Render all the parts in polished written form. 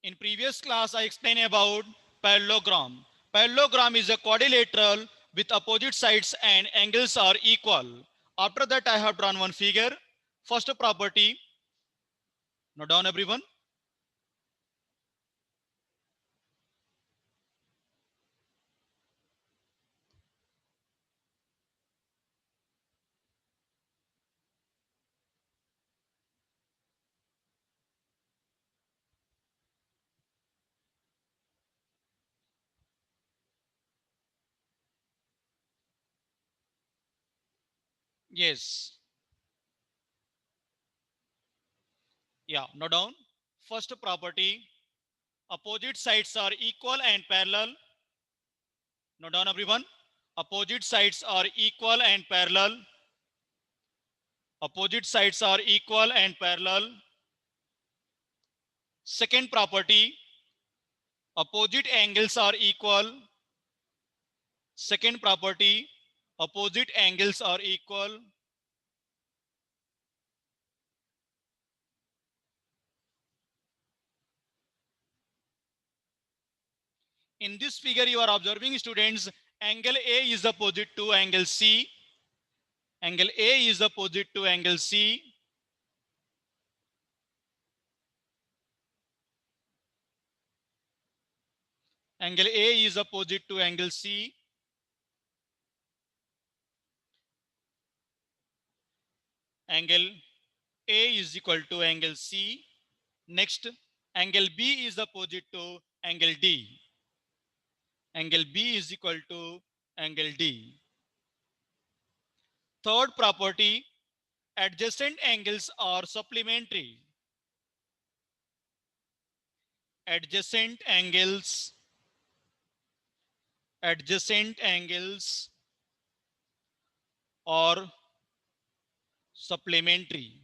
In previous class, I explained about parallelogram. Parallelogram is a quadrilateral with opposite sides and angles are equal. After that, I have drawn one figure. First property, note down everyone. Yes, yeah, note down. First property, opposite sides are equal and parallel. Note down everyone. Opposite sides are equal and parallel. Opposite sides are equal and parallel. Second property, opposite angles are equal. Second property, opposite angles are equal. In this figure, you are observing students, angle A is opposite to angle C. Angle A is opposite to angle C. Angle A is opposite to angle C. Angle A is equal to angle C. Next, angle B is opposite to angle D. Angle B is equal to angle D. Third property, adjacent angles are supplementary. Adjacent angles are supplementary.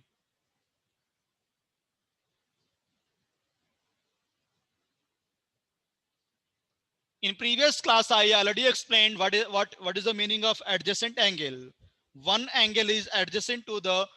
In previous class, I already explained what is the meaning of adjacent angle. One angle is adjacent to the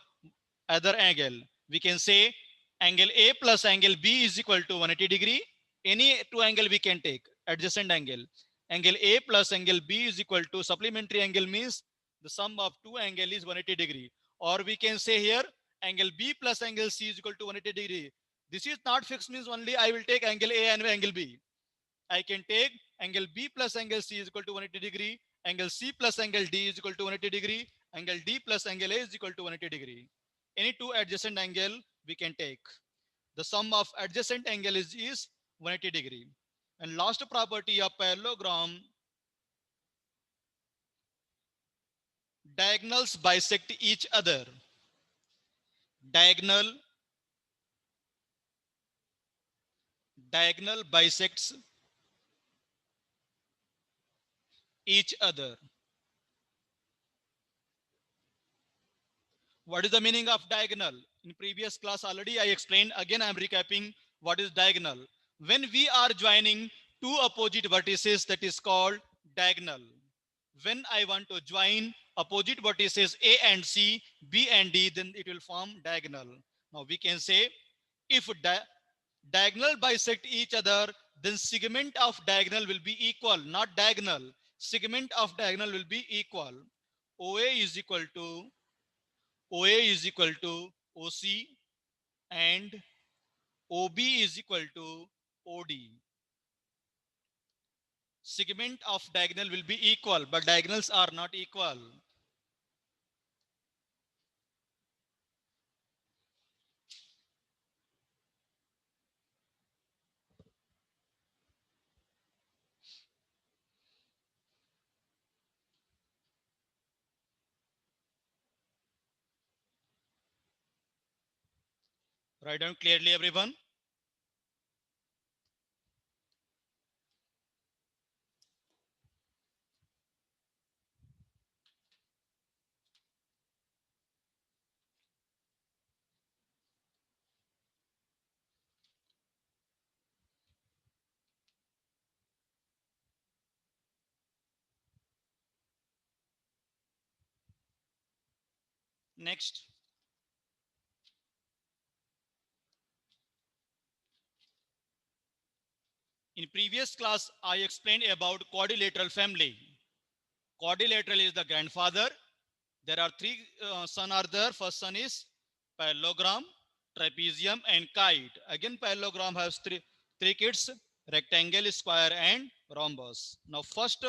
other angle. We can say angle A plus angle B is equal to 180 degree. Any two angle we can take adjacent angle. Angle A plus angle B is equal to supplementary angle means the sum of two angle is 180 degree. Or we can say here angle B plus angle C is equal to 180 degree. This is not fixed means only I will take angle A and angle B. I can take angle B plus angle C is equal to 180 degree, angle C plus angle D is equal to 180 degree, angle D plus angle A is equal to 180 degree. Any two adjacent angle we can take. The sum of adjacent angle is 180 degree. And last property of parallelogram, diagonals bisect each other. Diagonal, diagonal bisects each other. What is the meaning of diagonal? In previous class already I explained. Again I am recapping what is diagonal. When we are joining two opposite vertices, that is called diagonal. When I want to join opposite vertices A and C, B and D, then it will form diagonal. Now we can say if diagonal bisect each other, then segment of diagonal will be equal, not diagonal. Segment of diagonal will be equal. OA is equal to OA is equal to OC and OB is equal to OD. Segment of diagonal will be equal, but diagonals are not equal. Write down clearly, everyone. Next, In previous class, I explained about quadrilateral family. Quadrilateral is the grandfather. There are three sons are there. First son is parallelogram, trapezium, and kite. Again, parallelogram has three kids: rectangle, square, and rhombus. Now, first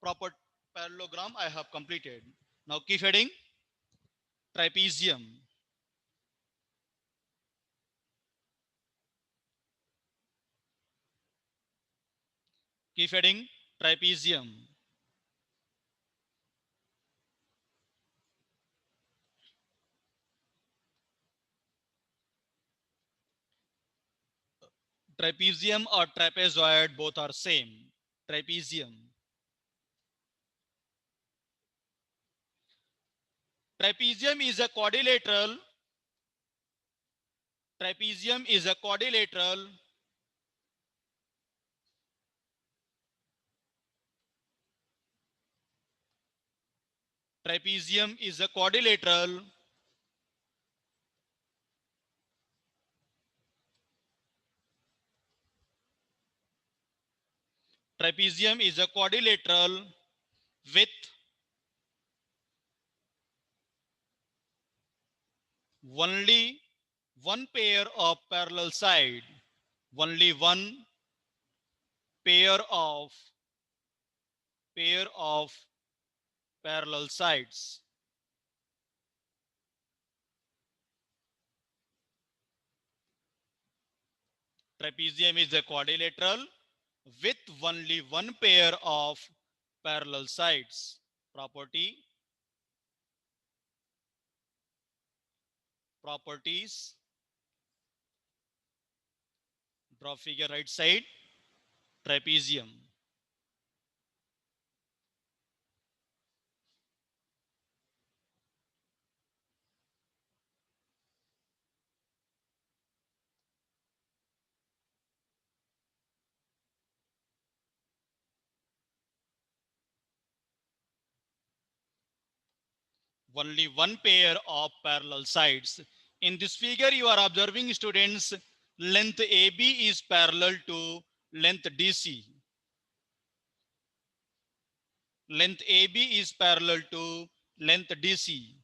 proper parallelogram I have completed. Now, keep heading trapezium. Keep heading trapezium. Trapezium or trapezoid, both are same. Trapezium. Trapezium is a quadrilateral. Trapezium is a quadrilateral. Trapezium is a quadrilateral Trapezium is a quadrilateral with only one pair of parallel side. Only one pair of pair of parallel sides. Trapezium is a quadrilateral with only one pair of parallel sides. Properties. Draw figure right side. Trapezium. Only one pair of parallel sides. In this figure, you are observing, students, length AB is parallel to length DC. Length AB is parallel to length DC.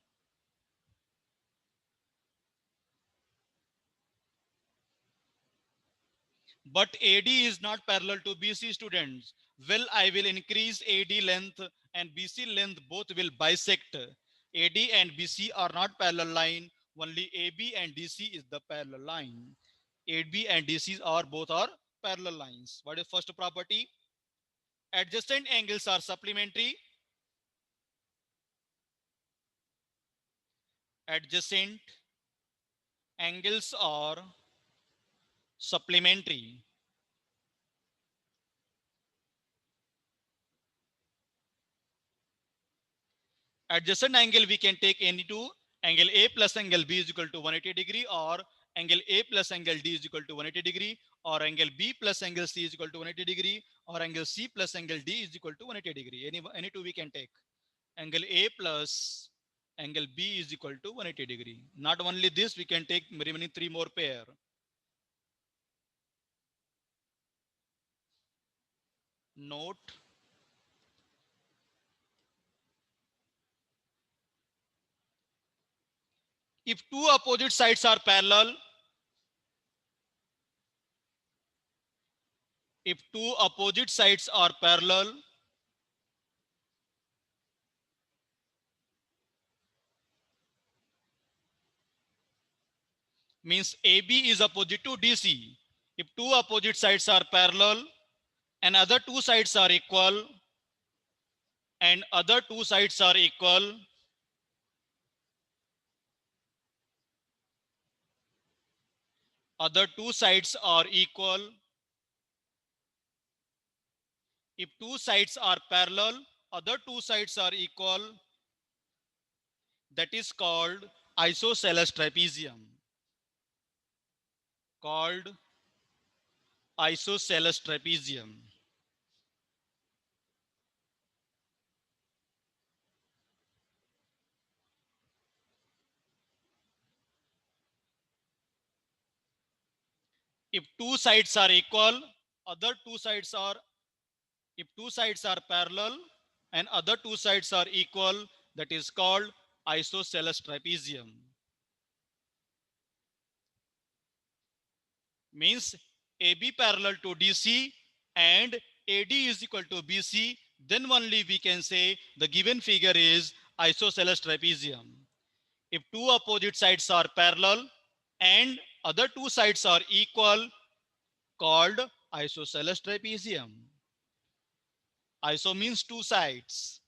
But AD is not parallel to BC, students. Well, I will increase AD length and BC length, both will bisect. AD and BC are not parallel line. Only AB and DC is the parallel line. AB and DC are both are parallel lines. What is first property? Adjacent angles are supplementary. Adjacent angles are supplementary. Adjacent angle we can take any two. Angle A plus angle B is equal to 180 degree, or angle A plus angle D is equal to 180 degree, or angle B plus angle C is equal to 180 degree, or angle C plus angle D is equal to 180 degree. Any two we can take. Angle A plus angle B is equal to 180 degree. Not only this, we can take remaining three more pair. Note, if two opposite sides are parallel, if two opposite sides are parallel, means AB is opposite to DC. If two opposite sides are parallel and other two sides are equal, and other two sides are equal, other two sides are equal, if two sides are parallel, other two sides are equal, that is called isosceles trapezium. Called isosceles trapezium. If two sides are equal, other two sides are, if two sides are parallel and other two sides are equal, that is called isosceles trapezium. Means AB parallel to DC and AD is equal to BC, then only we can say the given figure is isosceles trapezium. If two opposite sides are parallel and other two sides are equal, called isosceles trapezium. Iso means two sides.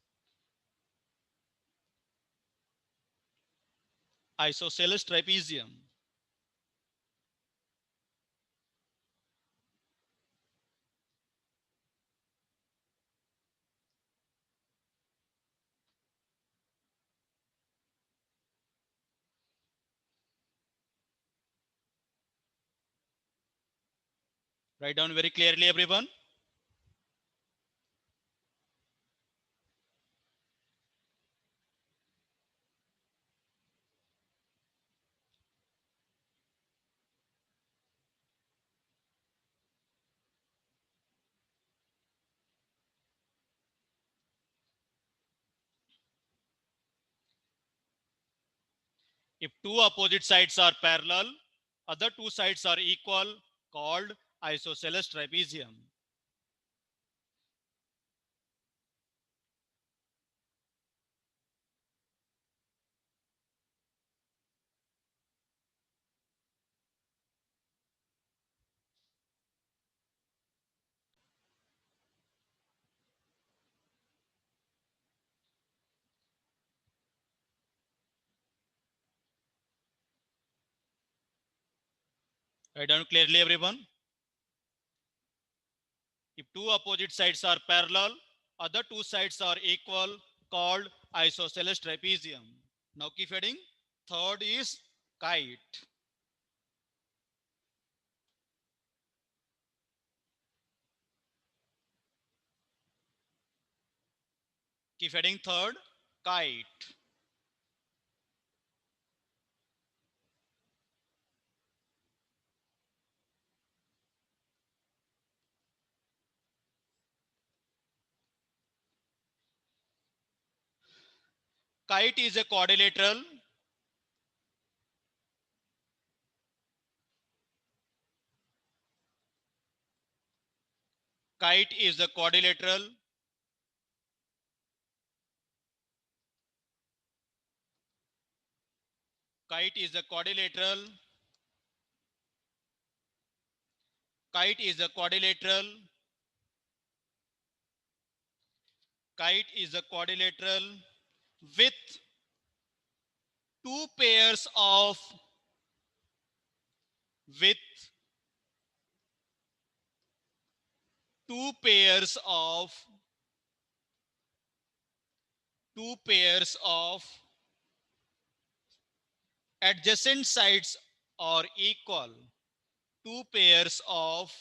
Isosceles trapezium. Write down very clearly, everyone. If two opposite sides are parallel, other two sides are equal, called isosceles trapezium. Write down clearly, everyone. If two opposite sides are parallel, other two sides are equal, called isosceles trapezium. Now keep heading. Third is kite. Keep heading. Third, kite. Kite is a quadrilateral. Kite is a quadrilateral. Kite is a quadrilateral. Kite is a quadrilateral. Kite is a quadrilateral with two pairs of with two pairs of two pairs of adjacent sides are equal. Two pairs of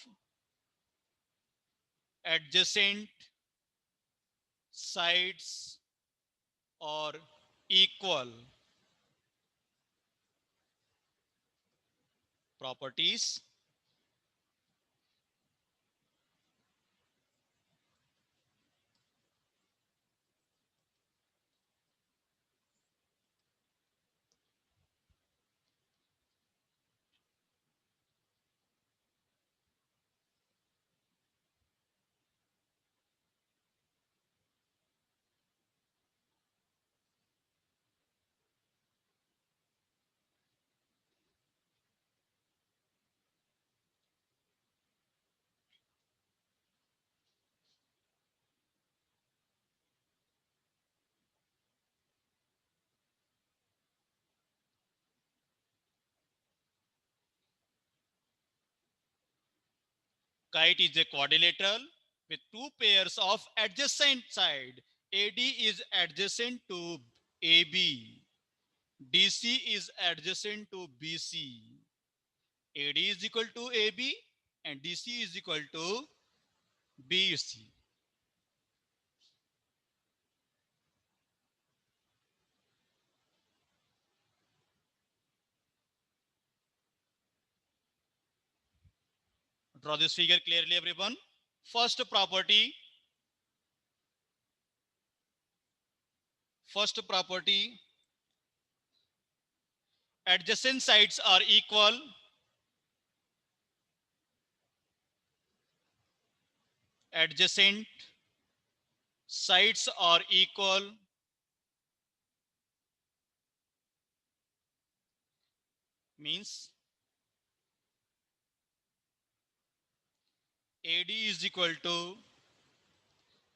adjacent sides are equal. Properties. Kite is a quadrilateral with two pairs of adjacent side. AD is adjacent to AB. DC is adjacent to BC. AD is equal to AB and DC is equal to BC. Draw this figure clearly, everyone. First property, adjacent sides are equal. Adjacent sides are equal means AD is equal to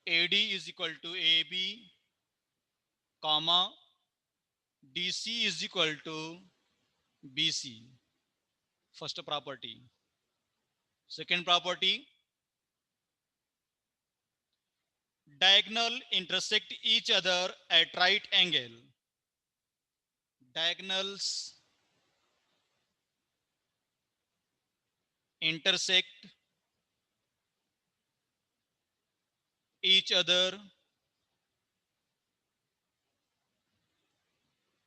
AB, comma DC is equal to BC. First property. Second property, diagonal intersect each other at right angle. Diagonals intersect each other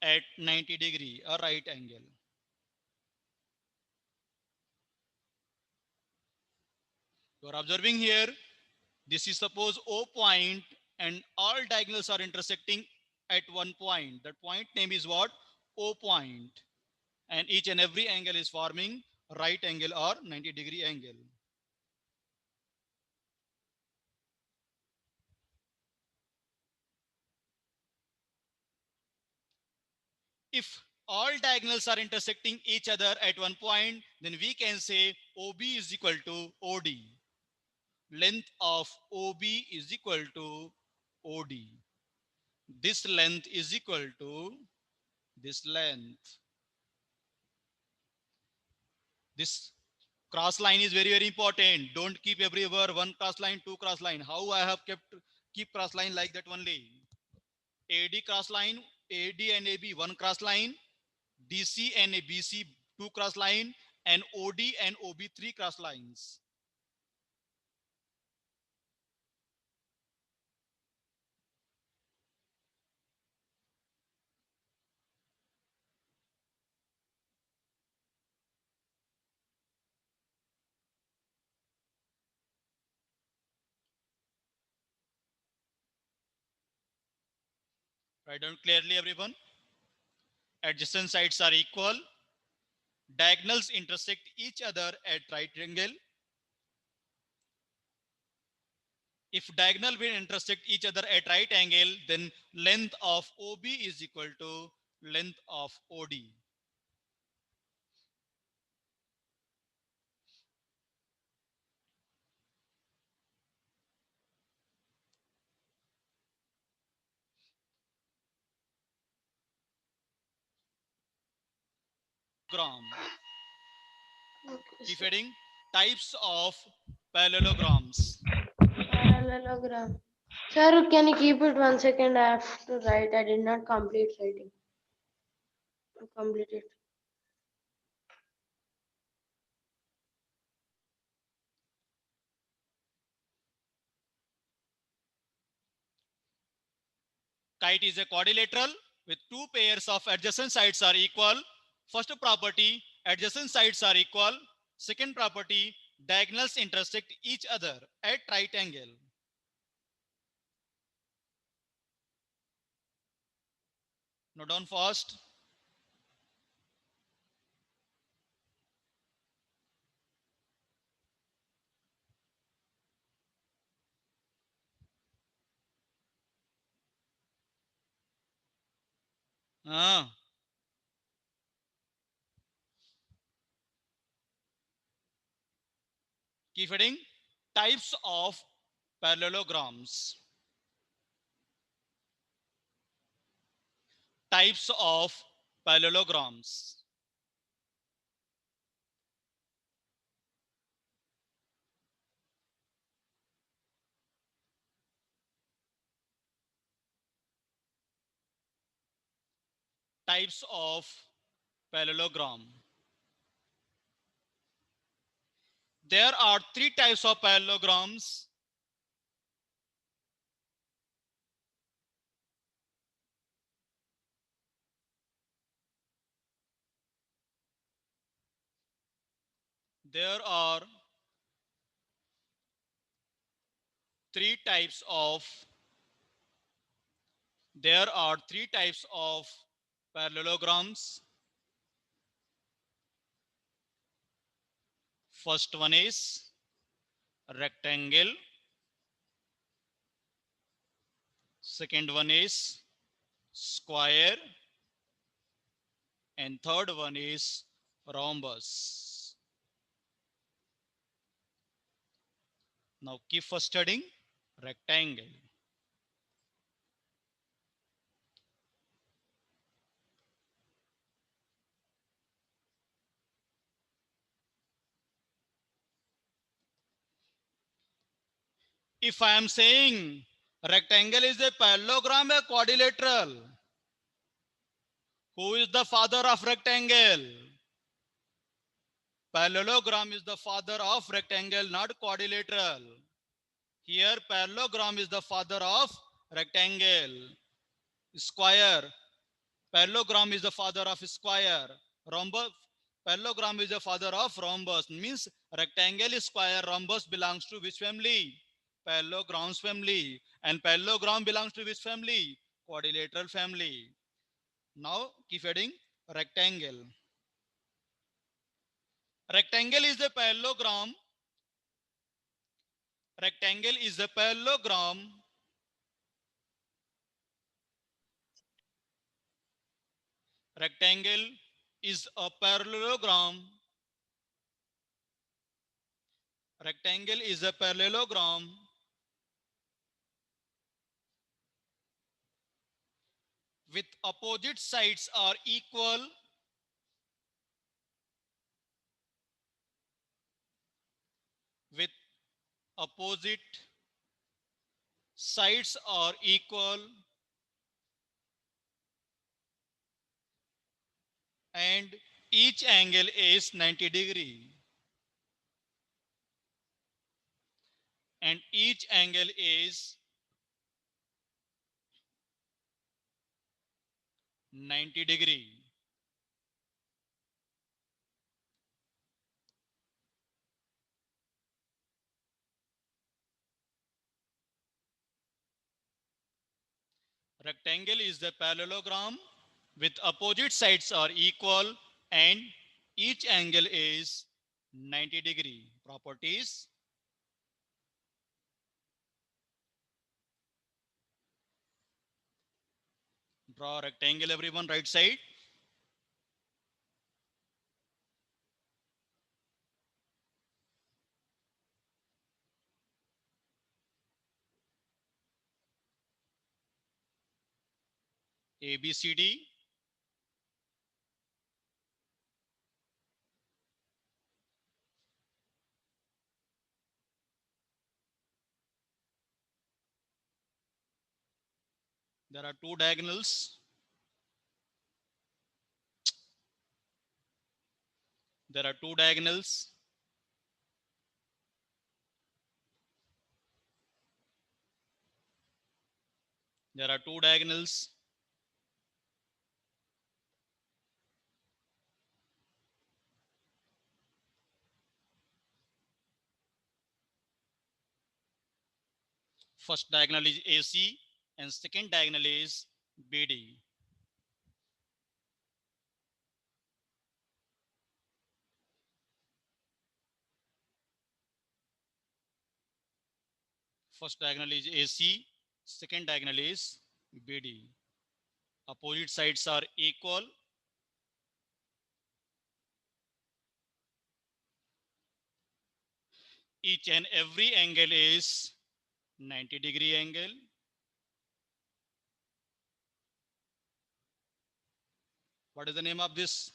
at 90 degree, a right angle. You are observing here, this is suppose O point and all diagonals are intersecting at one point. That point name is what? O point. And each and every angle is forming right angle or 90-degree angle. If all diagonals are intersecting each other at one point, then we can say OB is equal to OD. Length of OB is equal to OD. This length is equal to this length. This cross line is very important. Don't keep everywhere one cross line, two cross line. How I have keep cross line like that only. AD cross line, AD and AB one cross line, DC and BC two cross line, and OD and OB three cross lines. Write down clearly, everyone. Adjacent sides are equal. Diagonals intersect each other at right angle. If diagonal will intersect each other at right angle, then length of OB is equal to length of OD. Gram. Okay, Keep sir. heading. Types of parallelograms. Parallelogram. Sir, can you keep it 1 second? I have to write. I did not complete writing. Complete it. Kite is a quadrilateral with two pairs of adjacent sides are equal. First property, adjacent sides are equal. Second property, diagonals intersect each other at right angle. Note down fast. Ah, keep heading. Types of parallelograms. Types of parallelograms. Types of parallelogram. There are three types of parallelograms. There are three types of there are three types of parallelograms. First one is rectangle, second one is square, and third one is rhombus. Now keep first studying rectangle. If I am saying rectangle is a parallelogram, a quadrilateral, who is the father of rectangle? Parallelogram is the father of rectangle, not quadrilateral. Here, parallelogram is the father of rectangle. Square, parallelogram is the father of square. Rhombus, parallelogram is the father of rhombus. Means rectangle, square, rhombus belongs to which family? Parallelograms family. And parallelogram belongs to which family? Quadrilateral family. Now keep adding rectangle. Rectangle is a parallelogram. Rectangle is a parallelogram. Rectangle is a parallelogram. Rectangle is a parallelogram with opposite sides are equal. With opposite sides are equal and each angle is 90 degree. And each angle is 90 degree. Rectangle is the parallelogram with opposite sides are equal and each angle is 90 degree. Properties. Draw rectangle everyone, right side. A, B, C, D. There are two diagonals. There are two diagonals. There are two diagonals. First diagonal is AC and second diagonal is BD. First diagonal is AC, second diagonal is BD. Opposite sides are equal. Each and every angle is 90 degree angle. What is the name of this?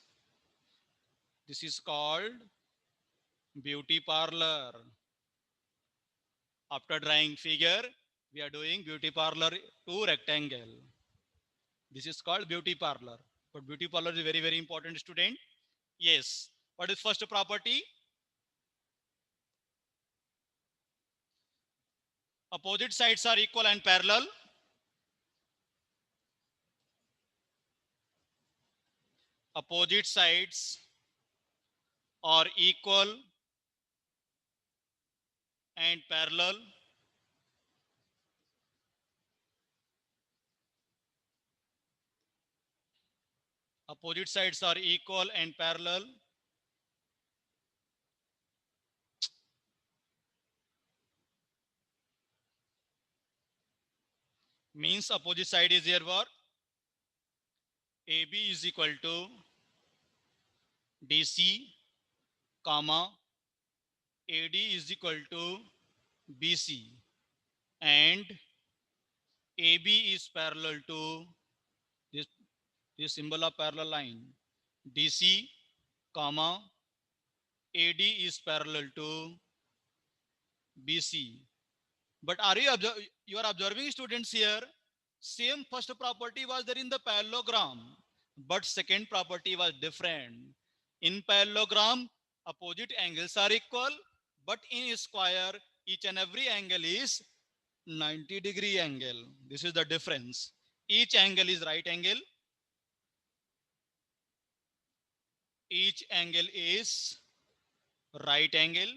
This is called beauty parlor. After drawing figure, we are doing beauty parlor to rectangle. This is called beauty parlor. But beauty parlor is very, very important, student. Yes. What is first property? Opposite sides are equal and parallel. Opposite sides are equal and parallel. Opposite sides are equal and parallel. Means opposite side is here what? AB is equal to DC, comma, AD is equal to BC, and AB is parallel to this, this symbol of parallel line. DC, comma, AD is parallel to BC. But you are observing students here? Same first property was there in the parallelogram, but second property was different. In parallelogram, opposite angles are equal, but in square, each and every angle is 90-degree angle. This is the difference. Each angle is right angle. Each angle is right angle.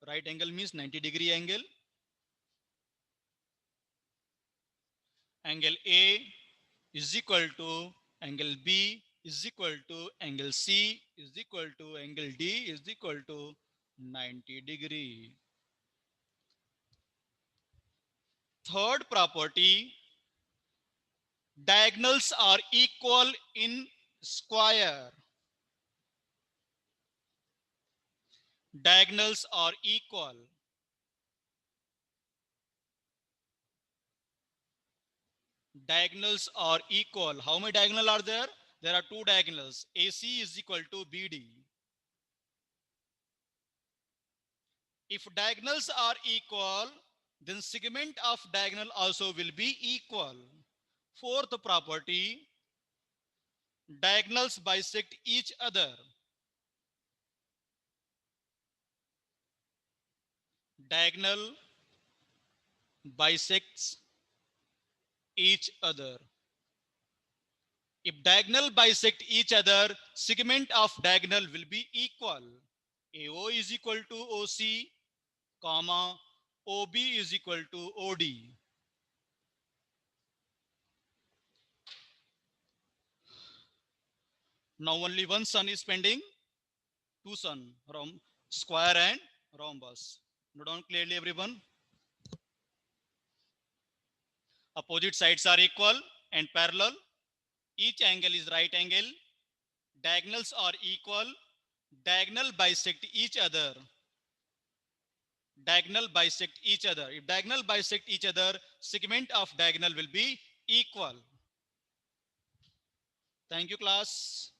Right angle means 90-degree angle. Angle A is equal to angle B is equal to angle C is equal to angle D is equal to 90-degree. Third property, diagonals are equal in square. Diagonals are equal. Diagonals are equal. How many diagonals are there? There are two diagonals. AC is equal to BD. If diagonals are equal, then segment of diagonal also will be equal. Fourth property, diagonals bisect each other. Diagonal bisects each other. If diagonal bisect each other, segment of diagonal will be equal. AO is equal to OC, comma, OB is equal to OD. Now only one sun is pending, two sun, square and rhombus. Note down clearly everyone. Opposite sides are equal and parallel. Each angle is right angle. Diagonals are equal. Diagonal bisect each other. Diagonal bisect each other. If diagonal bisect each other, segment of diagonal will be equal. Thank you, class.